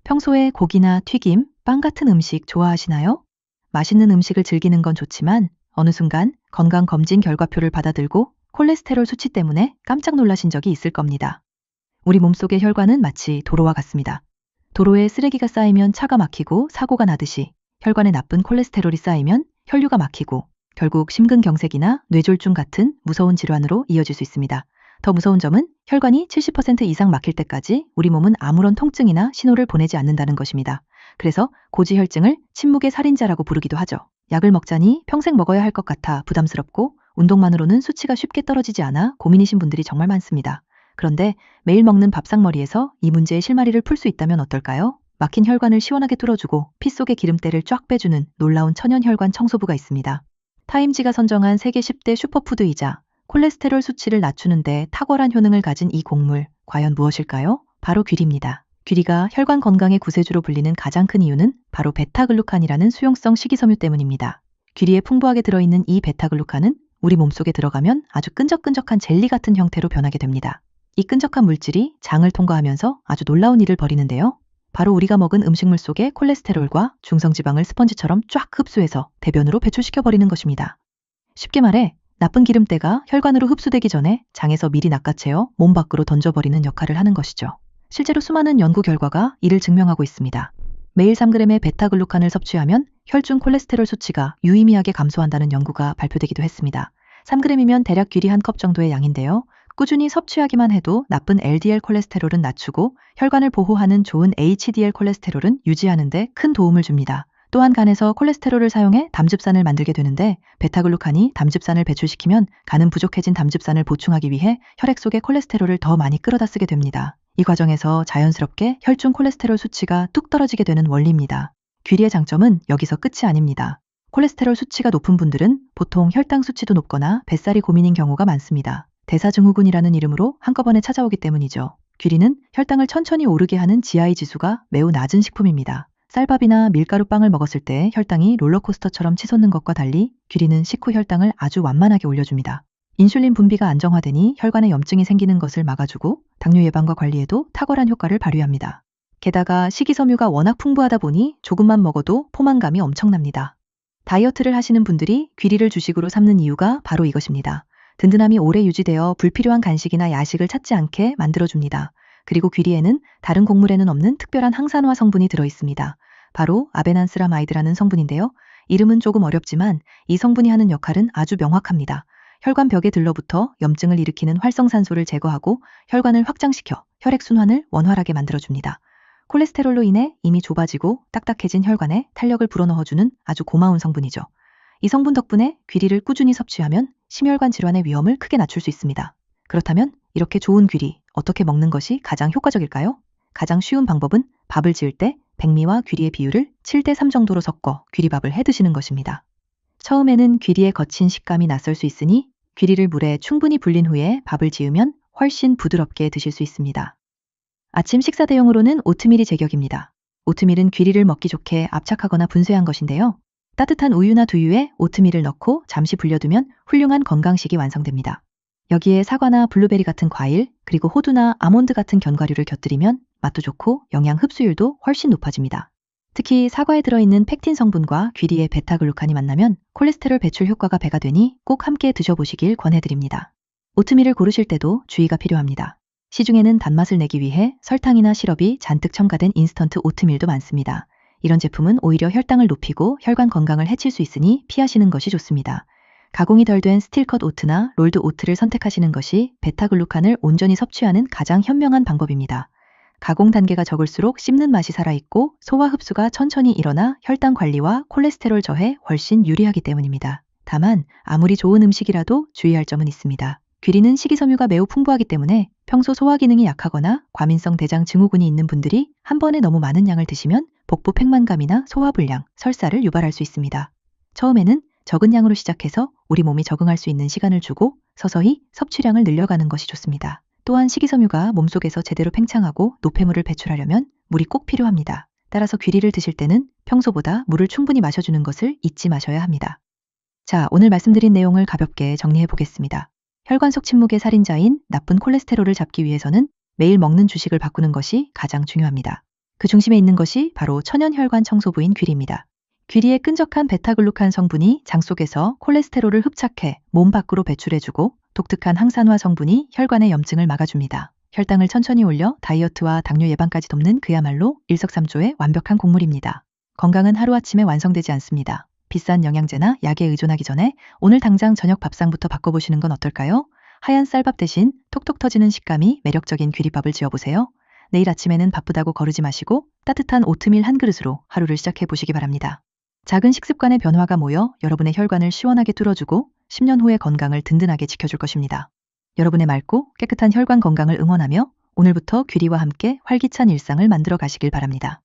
평소에 고기나 튀김, 빵 같은 음식 좋아하시나요? 맛있는 음식을 즐기는 건 좋지만 어느 순간 건강검진 결과표를 받아들고 콜레스테롤 수치 때문에 깜짝 놀라신 적이 있을 겁니다. 우리 몸속의 혈관은 마치 도로와 같습니다. 도로에 쓰레기가 쌓이면 차가 막히고 사고가 나듯이 혈관에 나쁜 콜레스테롤이 쌓이면 혈류가 막히고 결국 심근경색이나 뇌졸중 같은 무서운 질환으로 이어질 수 있습니다. 더 무서운 점은 혈관이 70% 이상 막힐 때까지 우리 몸은 아무런 통증이나 신호를 보내지 않는다는 것입니다. 그래서 고지혈증을 침묵의 살인자라고 부르기도 하죠. 약을 먹자니 평생 먹어야 할 것 같아 부담스럽고 운동만으로는 수치가 쉽게 떨어지지 않아 고민이신 분들이 정말 많습니다. 그런데 매일 먹는 밥상머리에서 이 문제의 실마리를 풀 수 있다면 어떨까요? 막힌 혈관을 시원하게 뚫어주고 피 속의 기름때를 쫙 빼주는 놀라운 천연혈관 청소부가 있습니다. 타임지가 선정한 세계 10대 슈퍼푸드이자 콜레스테롤 수치를 낮추는데 탁월한 효능을 가진 이 곡물, 과연 무엇일까요? 바로 귀리입니다. 귀리가 혈관 건강의 구세주로 불리는 가장 큰 이유는 바로 베타글루칸이라는 수용성 식이섬유 때문입니다. 귀리에 풍부하게 들어있는 이 베타글루칸은 우리 몸속에 들어가면 아주 끈적끈적한 젤리 같은 형태로 변하게 됩니다. 이 끈적한 물질이 장을 통과하면서 아주 놀라운 일을 벌이는데요. 바로 우리가 먹은 음식물 속의 콜레스테롤과 중성지방을 스펀지처럼 쫙 흡수해서 대변으로 배출시켜버리는 것입니다. 쉽게 말해 나쁜 기름때가 혈관으로 흡수되기 전에 장에서 미리 낚아채어 몸 밖으로 던져버리는 역할을 하는 것이죠. 실제로 수많은 연구 결과가 이를 증명하고 있습니다. 매일 3g의 베타글루칸을 섭취하면 혈중 콜레스테롤 수치가 유의미하게 감소한다는 연구가 발표되기도 했습니다. 3g이면 대략 귀리 한 컵 정도의 양인데요. 꾸준히 섭취하기만 해도 나쁜 LDL 콜레스테롤은 낮추고 혈관을 보호하는 좋은 HDL 콜레스테롤은 유지하는 데 큰 도움을 줍니다. 또한 간에서 콜레스테롤을 사용해 담즙산을 만들게 되는데 베타글루칸이 담즙산을 배출시키면 간은 부족해진 담즙산을 보충하기 위해 혈액 속의 콜레스테롤을 더 많이 끌어다 쓰게 됩니다. 이 과정에서 자연스럽게 혈중 콜레스테롤 수치가 뚝 떨어지게 되는 원리입니다. 귀리의 장점은 여기서 끝이 아닙니다. 콜레스테롤 수치가 높은 분들은 보통 혈당 수치도 높거나 뱃살이 고민인 경우가 많습니다. 대사증후군이라는 이름으로 한꺼번에 찾아오기 때문이죠. 귀리는 혈당을 천천히 오르게 하는 GI 지수가 매우 낮은 식품입니다. 쌀밥이나 밀가루빵을 먹었을 때 혈당이 롤러코스터처럼 치솟는 것과 달리 귀리는 식후 혈당을 아주 완만하게 올려줍니다. 인슐린 분비가 안정화되니 혈관에 염증이 생기는 것을 막아주고 당뇨 예방과 관리에도 탁월한 효과를 발휘합니다. 게다가 식이섬유가 워낙 풍부하다 보니 조금만 먹어도 포만감이 엄청납니다. 다이어트를 하시는 분들이 귀리를 주식으로 삼는 이유가 바로 이것입니다. 든든함이 오래 유지되어 불필요한 간식이나 야식을 찾지 않게 만들어줍니다. 그리고 귀리에는 다른 곡물에는 없는 특별한 항산화 성분이 들어있습니다. 바로 아베난스라마이드라는 성분인데요. 이름은 조금 어렵지만 이 성분이 하는 역할은 아주 명확합니다. 혈관 벽에 들러붙어 염증을 일으키는 활성산소를 제거하고 혈관을 확장시켜 혈액순환을 원활하게 만들어줍니다. 콜레스테롤로 인해 이미 좁아지고 딱딱해진 혈관에 탄력을 불어넣어주는 아주 고마운 성분이죠. 이 성분 덕분에 귀리를 꾸준히 섭취하면 심혈관 질환의 위험을 크게 낮출 수 있습니다. 그렇다면 이렇게 좋은 귀리, 어떻게 먹는 것이 가장 효과적일까요? 가장 쉬운 방법은 밥을 지을 때 백미와 귀리의 비율을 7대3 정도로 섞어 귀리밥을 해 드시는 것입니다. 처음에는 귀리의 거친 식감이 낯설 수 있으니 귀리를 물에 충분히 불린 후에 밥을 지으면 훨씬 부드럽게 드실 수 있습니다. 아침 식사 대용으로는 오트밀이 제격입니다. 오트밀은 귀리를 먹기 좋게 압착하거나 분쇄한 것인데요. 따뜻한 우유나 두유에 오트밀을 넣고 잠시 불려두면 훌륭한 건강식이 완성됩니다. 여기에 사과나 블루베리 같은 과일, 그리고 호두나 아몬드 같은 견과류를 곁들이면 맛도 좋고 영양 흡수율도 훨씬 높아집니다. 특히 사과에 들어있는 펙틴 성분과 귀리의 베타글루칸이 만나면 콜레스테롤 배출 효과가 배가 되니 꼭 함께 드셔보시길 권해드립니다. 오트밀을 고르실 때도 주의가 필요합니다. 시중에는 단맛을 내기 위해 설탕이나 시럽이 잔뜩 첨가된 인스턴트 오트밀도 많습니다. 이런 제품은 오히려 혈당을 높이고 혈관 건강을 해칠 수 있으니 피하시는 것이 좋습니다. 가공이 덜 된 스틸컷 오트나 롤드 오트를 선택하시는 것이 베타글루칸을 온전히 섭취하는 가장 현명한 방법입니다. 가공 단계가 적을수록 씹는 맛이 살아있고 소화 흡수가 천천히 일어나 혈당 관리와 콜레스테롤 저해에 훨씬 유리하기 때문입니다. 다만 아무리 좋은 음식이라도 주의할 점은 있습니다. 귀리는 식이섬유가 매우 풍부하기 때문에 평소 소화 기능이 약하거나 과민성 대장 증후군이 있는 분들이 한 번에 너무 많은 양을 드시면 복부 팽만감이나 소화불량, 설사를 유발할 수 있습니다. 처음에는 적은 양으로 시작해서 우리 몸이 적응할 수 있는 시간을 주고 서서히 섭취량을 늘려가는 것이 좋습니다. 또한 식이섬유가 몸속에서 제대로 팽창하고 노폐물을 배출하려면 물이 꼭 필요합니다. 따라서 귀리를 드실 때는 평소보다 물을 충분히 마셔주는 것을 잊지 마셔야 합니다. 자, 오늘 말씀드린 내용을 가볍게 정리해 보겠습니다. 혈관 속 침묵의 살인자인 나쁜 콜레스테롤을 잡기 위해서는 매일 먹는 주식을 바꾸는 것이 가장 중요합니다. 그 중심에 있는 것이 바로 천연혈관 청소부인 귀리입니다. 귀리의 끈적한 베타글루칸 성분이 장 속에서 콜레스테롤을 흡착해 몸 밖으로 배출해주고 독특한 항산화 성분이 혈관의 염증을 막아줍니다. 혈당을 천천히 올려 다이어트와 당뇨 예방까지 돕는 그야말로 일석삼조의 완벽한 곡물입니다. 건강은 하루아침에 완성되지 않습니다. 비싼 영양제나 약에 의존하기 전에 오늘 당장 저녁 밥상부터 바꿔보시는 건 어떨까요? 하얀 쌀밥 대신 톡톡 터지는 식감이 매력적인 귀리밥을 지어보세요. 내일 아침에는 바쁘다고 거르지 마시고 따뜻한 오트밀 한 그릇으로 하루를 시작해 보시기 바랍니다. 작은 식습관의 변화가 모여 여러분의 혈관을 시원하게 뚫어주고 10년 후의 건강을 든든하게 지켜줄 것입니다. 여러분의 맑고 깨끗한 혈관 건강을 응원하며 오늘부터 귀리와 함께 활기찬 일상을 만들어 가시길 바랍니다.